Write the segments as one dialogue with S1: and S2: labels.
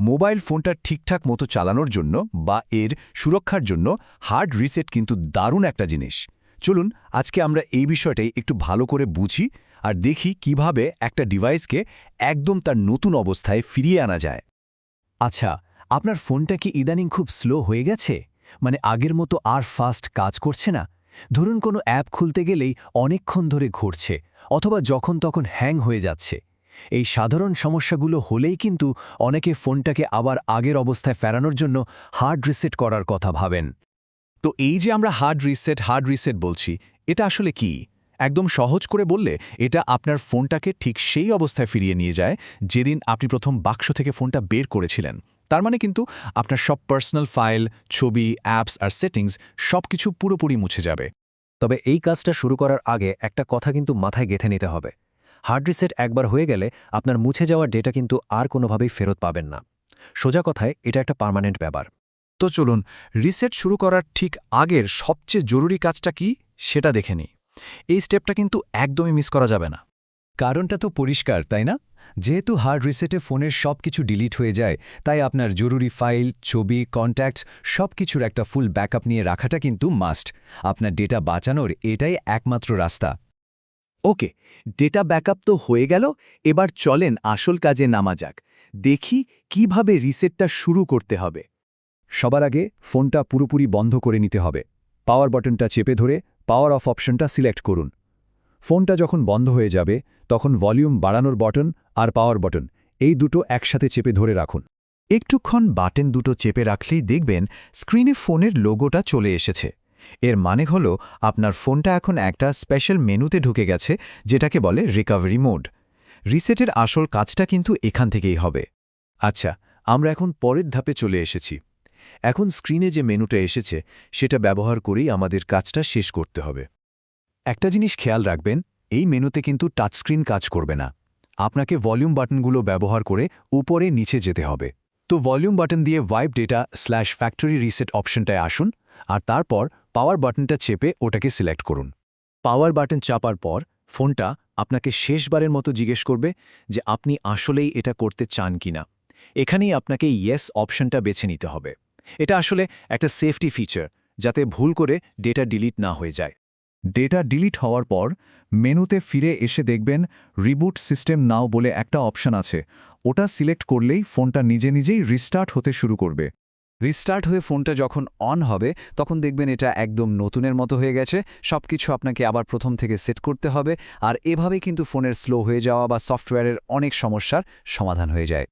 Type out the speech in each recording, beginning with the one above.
S1: Mobile ফোনটা ঠিকঠাক মতো চালানোর জন্য বা এর সুরক্ষার জন্য হার্ড রিসেট কিন্তু দারুণ একটা জিনিস। চলুন আজকে আমরা এই বিষয়টাই একটু ভালো করে বুঝি আর দেখি কিভাবে একটা ডিভাইসকে একদম তার নতুন অবস্থায় ফিরিয়ে আনা যায়।
S2: আচ্ছা, আপনার ফোনটা কি ইদানিং খুব স্লো হয়ে গেছে? মানে আগের মতো আর ফাস্ট কাজ করছে না? ধরুন কোনো অ্যাপ খুলতে গেলেই অনেকক্ষণ ধরে ঘুরছে, অথবা যখন তখন হ্যাং হয়ে যাচ্ছে। এই সাধারণ সমস্যাগুলো হলেই কিন্তু অনেকে ফোনটাকে আবার আগের অবস্থায় ফেরানোর জন্য হার্ড রিসেট করার কথা ভাবেন।
S3: তো এই যে আমরা হার্ড রিসেট বলছি, এটা আসলে কি? একদম সহজ করে বললে এটা আপনার ফোনটাকে ঠিক সেই অবস্থায় ফিরিয়ে নিয়ে যায় যেদিন আপনি প্রথম বাক্স থেকে ফোনটা বের করেছিলেন। তার মানে কিন্তু আপনার সব পার্সোনাল ফাইল, ছবি, অ্যাপস আর সেটিংস সবকিছু পুরোপুরি মুছে যাবে।
S2: তবে এই কাজটা শুরু করার আগে একটা কথা কিন্তু মাথায় গেঁথে নিতে হবে। হার্ড রিসেট একবার হয়ে গেলে আপনার মুছে যাওয়ার ডেটা কিন্তু আর কোনোভাবেই ফেরত পাবেন না। সোজা কথায় এটা একটা পার্মানেন্ট ব্যাপার।
S1: তো চলুন রিসেট শুরু করার ঠিক আগের সবচেয়ে জরুরি কাজটা কি সেটা দেখে নিই। এই স্টেপটা কিন্তু একদমই মিস করা যাবে না।
S2: কারণটা তো পরিষ্কার, তাই না? যেহেতু হার্ড রিসেটে ফোনের সব কিছু ডিলিট হয়ে যায়, তাই আপনার জরুরি ফাইল, ছবি, কন্ট্যাক্টস সব কিছুর একটা ফুল ব্যাকআপ নিয়ে রাখাটা কিন্তু মাস্ট। আপনার ডেটা বাঁচানোর এটাই একমাত্র রাস্তা।
S4: ওকে, ডেটা ব্যাকআপ তো হয়ে গেল, এবার চলেন আসল কাজে নামা যাক। দেখি কিভাবে রিসেটটা শুরু করতে হবে।
S2: সবার আগে ফোনটা পুরোপুরি বন্ধ করে নিতে হবে। পাওয়ার বাটনটা চেপে ধরে পাওয়ার অফ অপশনটা সিলেক্ট করুন। ফোনটা যখন বন্ধ হয়ে যাবে তখন ভলিউম বাড়ানোর বাটন আর পাওয়ার বাটন এই দুটো একসাথে চেপে ধরে রাখুন।
S1: একটুক্ষণ বাটন দুটো চেপে রাখলেই দেখবেন স্ক্রিনে ফোনের লোগোটা চলে এসেছে। এর মানে হলো আপনার ফোনটা এখন একটা স্পেশাল মেনুতে ঢুকে গেছে, যেটাকে বলে রিকভারি মোড। রিসেটের আসল কাজটা কিন্তু এখান থেকেই হবে।
S2: আচ্ছা, আমরা এখন পরের ধাপে চলে এসেছি। এখন স্ক্রিনে যে মেনুটা এসেছে সেটা ব্যবহার করেই আমাদের কাজটা শেষ করতে হবে। একটা জিনিস খেয়াল রাখবেন, এই মেনুতে কিন্তু টাচস্ক্রিন কাজ করবে না। আপনাকে ভলিউম বাটনগুলো ব্যবহার করে উপরে নিচে যেতে হবে। তো ভলিউম বাটন দিয়ে ওয়াইপ ডেটা/ফ্যাক্টরি রিসেট অপশনটায় আসুন আর তারপর পাওয়ার বাটনটা চেপে ওটাকে সিলেক্ট করুন। পাওয়ার বাটন চাপার পর ফোনটা আপনাকে শেষবারের মতো জিজ্ঞেস করবে যে আপনি আসলেই এটা করতে চান কিনা। এখানেই আপনাকে ইয়েস অপশনটা বেছে নিতে হবে। এটা আসলে একটা সেফটি ফিচার, যাতে ভুল করে ডেটা ডিলিট না হয়ে যায়। ডেটা ডিলিট হওয়ার পর মেনুতে ফিরে এসে দেখবেন রিবুট সিস্টেম নাও বলে একটা অপশন আছে। ওটা সিলেক্ট করলেই ফোনটা নিজে নিজেই রিস্টার্ট হতে শুরু করবে।
S3: রিস্টার্ট হয়ে ফোনটা যখন অন হবে তখন দেখবেন এটা একদম নতুনের মতো হয়ে গেছে। সবকিছু আপনাকে আবার প্রথম থেকে সেট করতে হবে, আর এভাবেই কিন্তু ফোনের স্লো হয়ে যাওয়া বা সফটওয়্যারের অনেক সমস্যার সমাধান হয়ে যায়।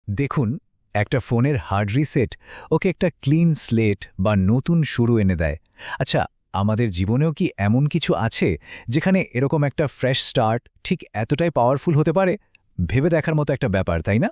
S2: দেখুন, একটা ফোনের হার্ড রিসেট ওকে একটা ক্লিন স্লেট বা নতুন শুরু এনে দেয়। আচ্ছা, আমাদের জীবনেও কি এমন কিছু আছে যেখানে এরকম একটা ফ্রেশ স্টার্ট ঠিক এতটাই পাওয়ারফুল হতে পারে? ভেবে দেখার মতো একটা ব্যাপার, তাই না?